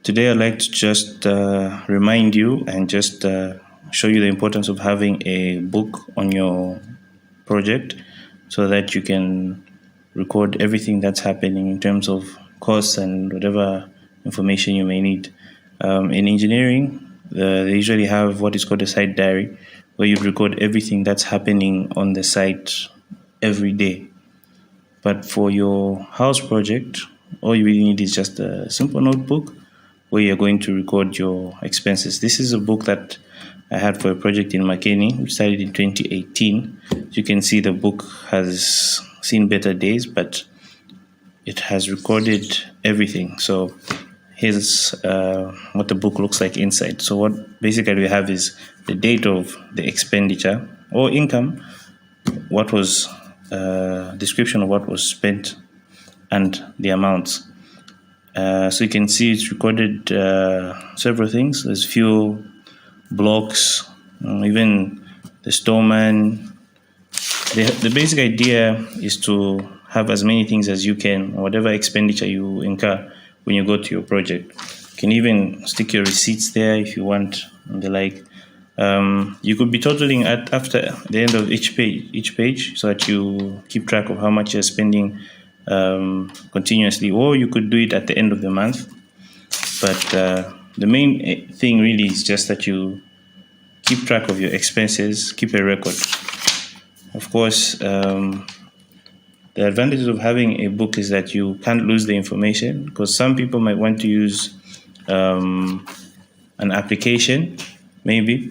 Today, I'd like to just remind you and just show you the importance of having a book on your project so that you can record everything that's happening in terms of costs and whatever information you may need. In engineering, they usually have what is called a site diary, where you record everything that's happening on the site every day. But for your house project, all you really need is just a simple notebook where you're going to record your expenses. This is a book that I had for a project in Makeni, which started in 2018. As you can see, the book has seen better days, but it has recorded everything. So here's what the book looks like inside. So what basically we have is the date of the expenditure or income, what was description of what was spent, and the amounts. So you can see it's recorded several things. There's fuel, blocks, even the storeman. The basic idea is to have as many things as you can, whatever expenditure you incur when you go to your project. You can even stick your receipts there if you want, and the like. You could be totaling at after the end of each page, so that you keep track of how much you're spending continuously, or you could do it at the end of the month. But the main thing really is just that you keep track of your expenses, keep a record. Of course, the advantages of having a book is that you can't lose the information, because some people might want to use an application, maybe,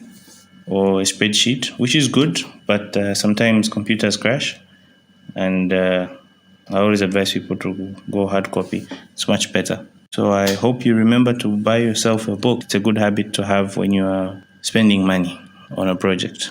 or a spreadsheet, which is good, but sometimes computers crash, and I always advise people to go hard copy. It's much better. So I hope you remember to buy yourself a book. It's a good habit to have when you are spending money on a project.